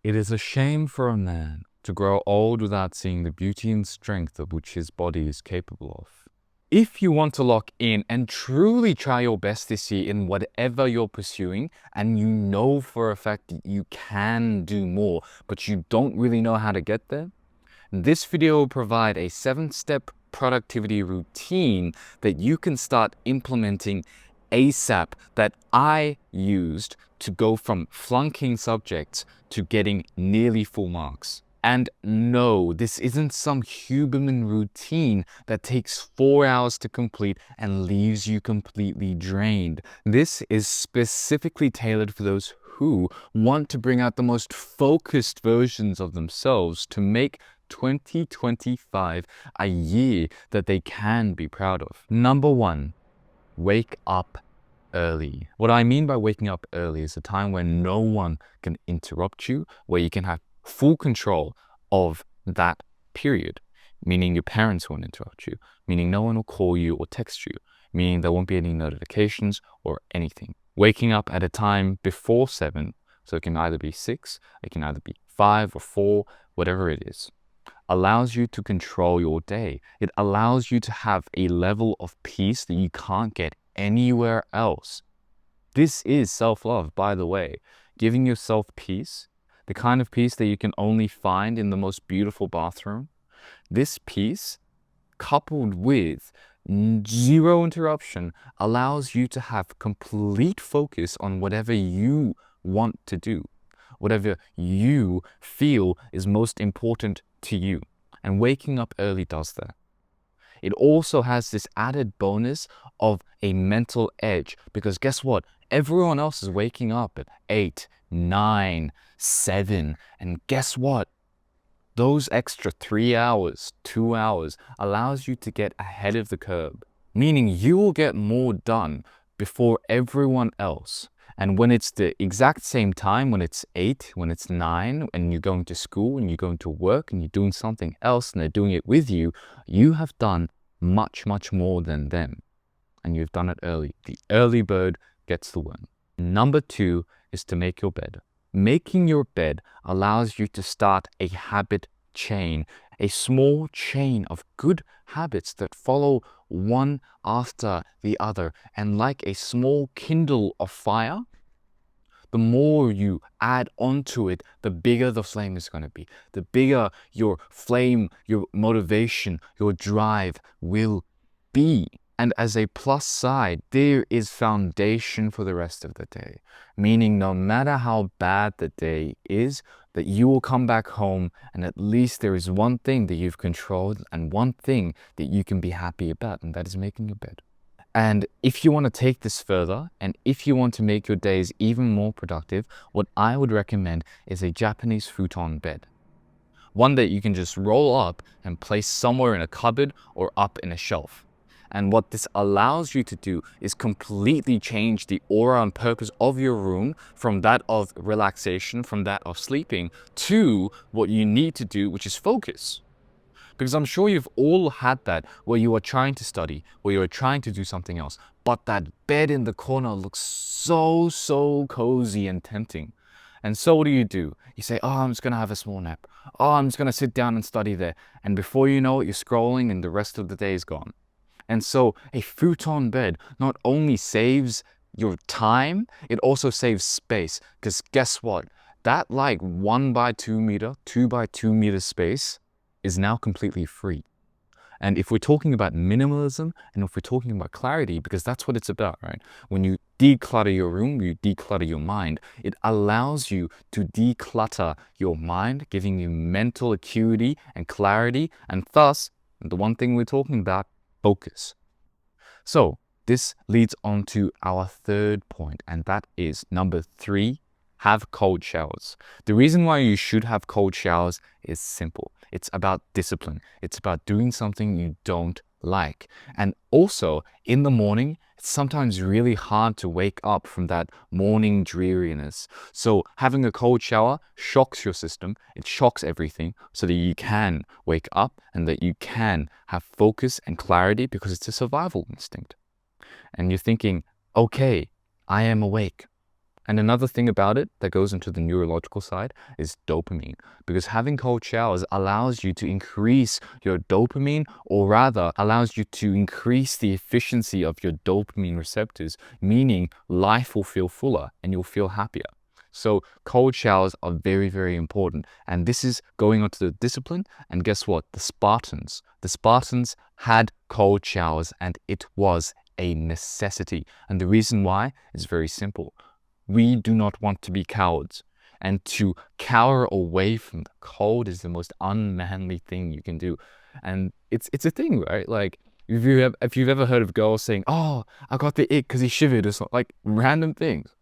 It is a shame for a man to grow old without seeing the beauty and strength of which his body is capable of. If you want to lock in and truly try your best this year in whatever you're pursuing, and you know for a fact that you can do more, but you don't really know how to get there, this video will provide a 7-step productivity routine that you can start implementing ASAP that I used to go from flunking subjects to getting nearly full marks. And no, this isn't some Huberman routine that takes 4 hours to complete and leaves you completely drained. This is specifically tailored for those who want to bring out the most focused versions of themselves to make 2025 a year that they can be proud of. Number 1, wake up early. What I mean by waking up early is a time when no one can interrupt you, where you can have full control of that period, meaning your parents won't interrupt you, meaning no one will call you or text you, meaning there won't be any notifications or anything. Waking up at a time before 7, so it can either be 6, it can either be 5 or 4, whatever it is, allows you to control your day. It allows you to have a level of peace that you can't get anywhere else. This is self-love, by the way. Giving yourself peace, the kind of peace that you can only find in the most beautiful bathroom. This peace, coupled with zero interruption, allows you to have complete focus on whatever you want to do, whatever you feel is most important to you. And waking up early does that. It also has this added bonus of a mental edge, because guess what? Everyone else is waking up at 8, 9, 7, and guess what? Those extra 3 hours, 2 hours allows you to get ahead of the curve, meaning you will get more done before everyone else. And when it's the exact same time, when it's 8, when it's 9, and you're going to school and you're going to work and you're doing something else and they're doing it with you, you have done much, much more than them. And you've done it early. The early bird gets the worm. Number 2 is to make your bed. Making your bed allows you to start a habit chain, a small chain of good habits that follow one after the other. And like a small kindle of fire, the more you add onto it, the bigger the flame is going to be. The bigger your flame, your motivation, your drive will be. And as a plus side, there is foundation for the rest of the day. Meaning no matter how bad the day is, that you will come back home and at least there is one thing that you've controlled and one thing that you can be happy about, and that is making your bed. And if you want to take this further, and if you want to make your days even more productive, what I would recommend is a Japanese futon bed. One that you can just roll up and place somewhere in a cupboard or up in a shelf. And what this allows you to do is completely change the aura and purpose of your room from that of relaxation, from that of sleeping, to what you need to do, which is focus. Because I'm sure you've all had that where you are trying to study, where you are trying to do something else, but that bed in the corner looks so cozy and tempting. And so what do? You say, oh, I'm just going to have a small nap. Oh, I'm just going to sit down and study there. And before you know it, you're scrolling and the rest of the day is gone. And so a futon bed not only saves your time, it also saves space. Because guess what? That like 1 by 2 meter, 2 by 2 meter space is now completely free. And if we're talking about minimalism and if we're talking about clarity, because that's what it's about, right? When you declutter your room, you declutter your mind. It allows you to declutter your mind, giving you mental acuity and clarity, and thus, the one thing we're talking about, focus. So this leads on to our third point, and that is number 3, have cold showers. The reason why you should have cold showers is simple. It's about discipline. It's about doing something you don't like. And also, in the morning, it's sometimes really hard to wake up from that morning dreariness. So having a cold shower shocks your system. It shocks everything so that you can wake up and that you can have focus and clarity, because it's a survival instinct. And you're thinking, okay, I am awake. And another thing about it that goes into the neurological side is dopamine, because having cold showers allows you to increase your dopamine, or rather allows you to increase the efficiency of your dopamine receptors, meaning life will feel fuller and you'll feel happier. So cold showers are very, very important. And this is going on to the discipline. And guess what? The Spartans had cold showers and it was a necessity. And the reason why is very simple. We do not want to be cowards. And to cower away from the cold is the most unmanly thing you can do. And it's a thing, right? Like, if you've ever heard of girls saying, "Oh, I got the ick because he shivered," or something, like random things.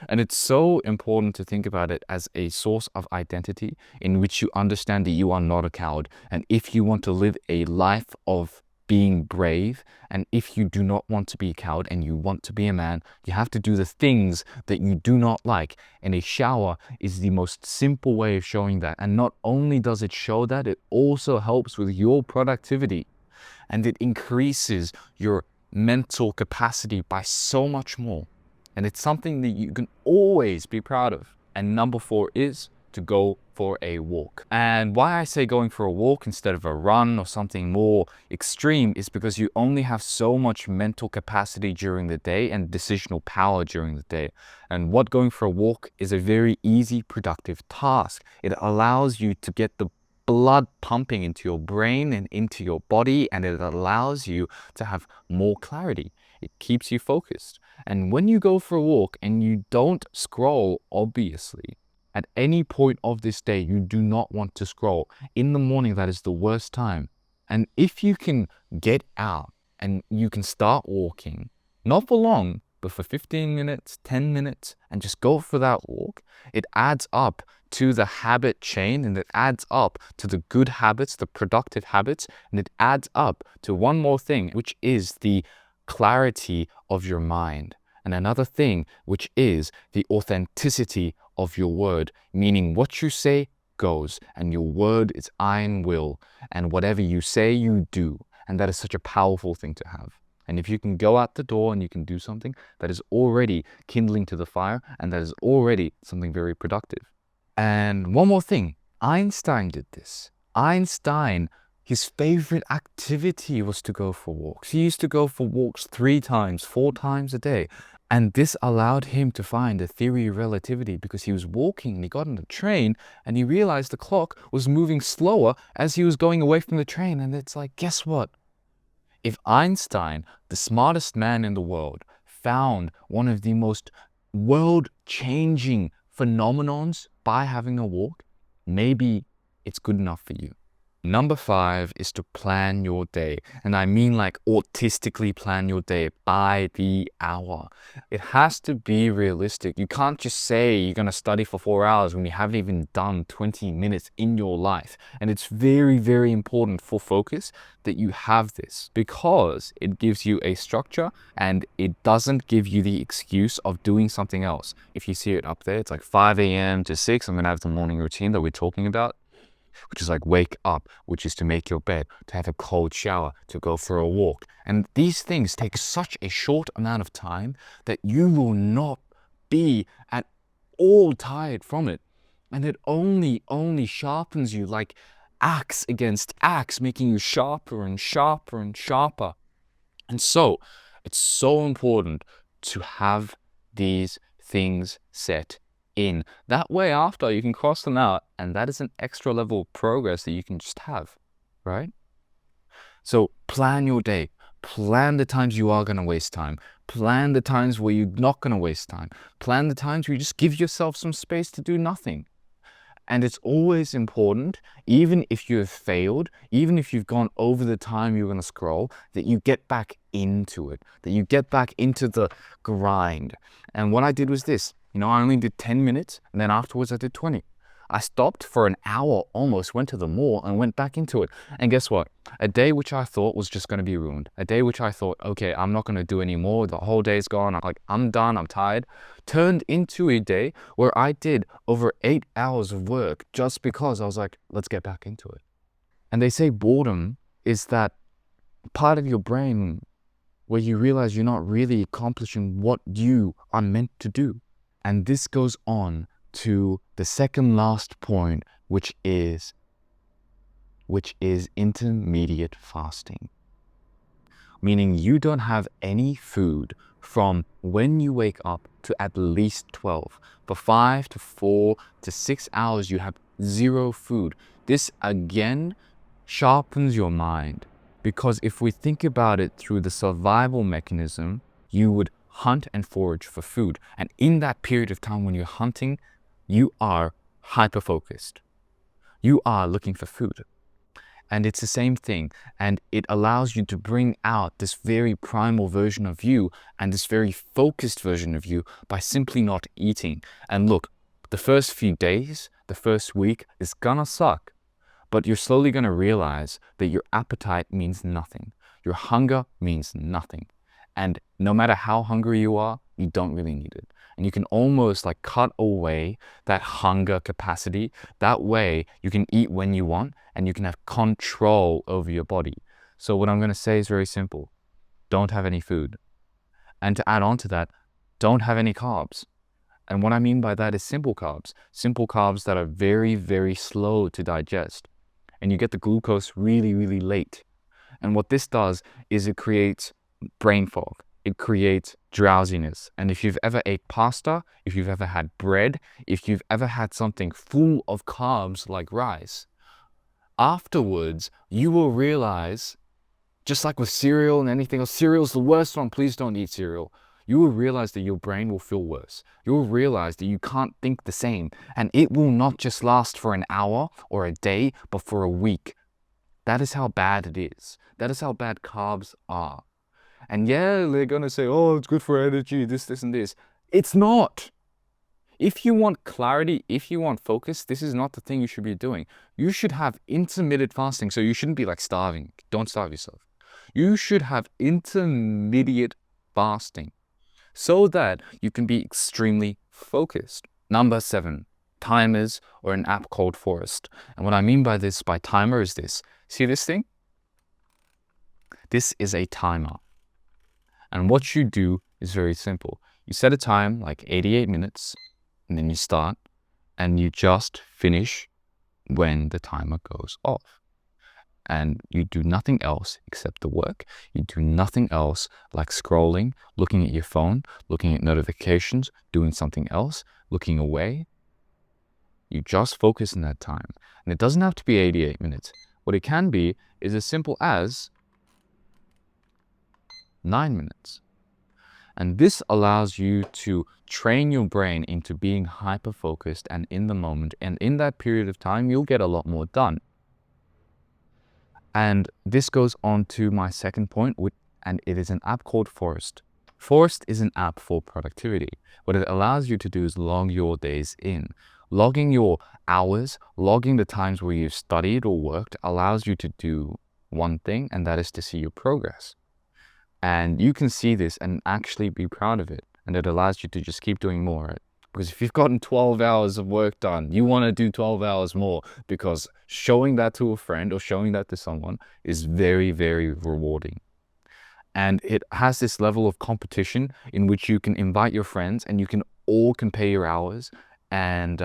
And it's so important to think about it as a source of identity in which you understand that you are not a coward. And if you want to live a life of being brave, and if you do not want to be a coward and you want to be a man, you have to do the things that you do not like. And a shower is the most simple way of showing that. And not only does it show that, it also helps with your productivity. And it increases your mental capacity by so much more. And it's something that you can always be proud of. And number 4 is to go for a walk. And why I say going for a walk instead of a run or something more extreme is because you only have so much mental capacity during the day and decisional power during the day. And what going for a walk is a very easy, productive task. It allows you to get the blood pumping into your brain and into your body, and it allows you to have more clarity. It keeps you focused. And when you go for a walk and you don't scroll, obviously, at any point of this day, you do not want to scroll. In the morning, that is the worst time. And if you can get out and you can start walking, not for long, but for 15 minutes, 10 minutes, and just go for that walk, it adds up to the habit chain, and it adds up to the good habits, the productive habits, and it adds up to one more thing, which is the clarity of your mind. And another thing, which is the authenticity of your word, meaning what you say goes, and your word is iron will, and whatever you say, you do. And that is such a powerful thing to have. And if you can go out the door and you can do something, that is already kindling to the fire, and that is already something very productive. And one more thing, Einstein did this. Einstein, his favorite activity was to go for walks. He used to go for walks 3 times, 4 times a day. And this allowed him to find the theory of relativity, because he was walking and he got on the train and he realized the clock was moving slower as he was going away from the train. And it's like, guess what? If Einstein, the smartest man in the world, found one of the most world-changing phenomenons by having a walk, maybe it's good enough for you. Number 5 is to plan your day. And I mean like autistically plan your day by the hour. It has to be realistic. You can't just say you're going to study for 4 hours when you haven't even done 20 minutes in your life. And it's very, very important for focus that you have this, because it gives you a structure and it doesn't give you the excuse of doing something else. If you see it up there, it's like 5 a.m. to 6. I'm going to have the morning routine that we're talking about, which is like wake up, which is to make your bed, to have a cold shower, to go for a walk. And these things take such a short amount of time that you will not be at all tired from it. And it only sharpens you like axe against axe, making you sharper and sharper and sharper. And so it's so important to have these things set in. That way after you can cross them out, and that is an extra level of progress that you can just have, right? So plan your day. Plan the times you are going to waste time. Plan the times where you're not going to waste time. Plan the times where you just give yourself some space to do nothing. And it's always important, even if you have failed, even if you've gone over the time you're going to scroll, that you get back into it, that you get back into the grind. And what I did was this. I only did 10 minutes, and then afterwards I did 20. I stopped for an hour almost, went to the mall and went back into it. And guess what? A day which I thought was just going to be ruined. A day which I thought, okay, I'm not going to do any more. The whole day's gone. I'm done. I'm tired. Turned into a day where I did over 8 hours of work just because I was like, let's get back into it. And they say boredom is that part of your brain where you realize you're not really accomplishing what you are meant to do. And this goes on to the second last point, which is intermediate fasting. Meaning you don't have any food from when you wake up to at least 12. For 5 to 4 to 6 hours, you have zero food. This again sharpens your mind, because if we think about it through the survival mechanism, you would hunt and forage for food. And in that period of time when you're hunting, you are hyper-focused. You are looking for food. And it's the same thing. And it allows you to bring out this very primal version of you and this very focused version of you by simply not eating. And look, the first few days, the first week is gonna suck. But you're slowly going to realize that your appetite means nothing. Your hunger means nothing. And no matter how hungry you are, you don't really need it. And you can almost like cut away that hunger capacity. That way you can eat when you want and you can have control over your body. So what I'm going to say is very simple. Don't have any food. And to add on to that, don't have any carbs. And what I mean by that is simple carbs that are very, very slow to digest. And you get the glucose really, really late. And what this does is it creates brain fog. It creates drowsiness. And if you've ever ate pasta, if you've ever had bread, if you've ever had something full of carbs like rice, afterwards, you will realize, just like with cereal and anything else, cereal's the worst one, please don't eat cereal. You will realize that your brain will feel worse. You will realize that you can't think the same. And it will not just last for an hour or a day, but for a week. That is how bad it is. That is how bad carbs are. And yeah, they're going to say, oh, it's good for energy, this, and this. It's not. If you want clarity, if you want focus, this is not the thing you should be doing. You should have intermittent fasting. So you shouldn't be like starving. Don't starve yourself. You should have intermediate fasting, so that you can be extremely focused. Number 7, timers or an app called Forest. And what I mean by timer is this. See this thing? This is a timer. And what you do is very simple. You set a time like 88 minutes and then you start and you just finish when the timer goes off. And you do nothing else except the work. You do nothing else like scrolling, looking at your phone, looking at notifications, doing something else, looking away. You just focus in that time. And it doesn't have to be 88 minutes. What it can be is as simple as 9 minutes. And this allows you to train your brain into being hyper-focused and in the moment. And in that period of time, you'll get a lot more done. And this goes on to my second point, and it is an app called Forest. Forest is an app for productivity. What it allows you to do is log your days in. Logging your hours, logging the times where you've studied or worked allows you to do one thing, and that is to see your progress. And you can see this and actually be proud of it. And it allows you to just keep doing more. Because if you've gotten 12 hours of work done, you want to do 12 hours more, because showing that to a friend or showing that to someone is very, very rewarding. And it has this level of competition in which you can invite your friends and you can all compare your hours. And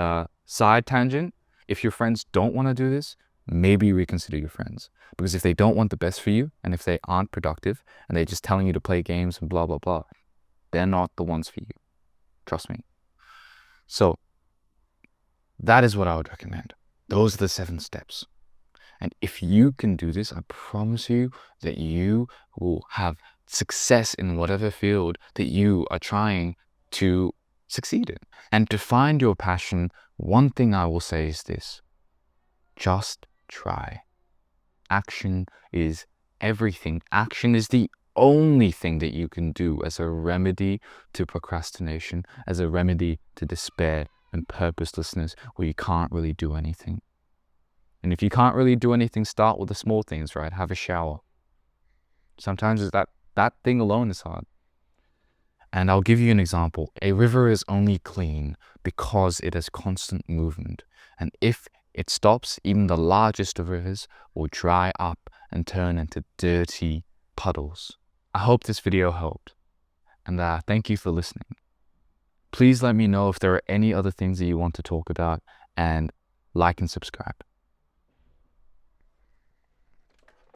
side tangent, if your friends don't want to do this, maybe reconsider your friends. Because if they don't want the best for you, and if they aren't productive, and they're just telling you to play games and blah, blah, blah, they're not the ones for you. Trust me. So that is what I would recommend. Those are the 7 steps. And if you can do this, I promise you that you will have success in whatever field that you are trying to succeed in. And to find your passion, one thing I will say is this: just try. Action is everything. Action is the only thing that you can do as a remedy to procrastination, as a remedy to despair and purposelessness, where you can't really do anything. And if you can't really do anything, start with the small things, right? Have a shower. Sometimes that thing alone is hard. And I'll give you an example. A river is only clean because it has constant movement. And if it stops, even the largest of rivers will dry up and turn into dirty puddles. I hope this video helped, and thank you for listening. Please let me know if there are any other things that you want to talk about, and like and subscribe.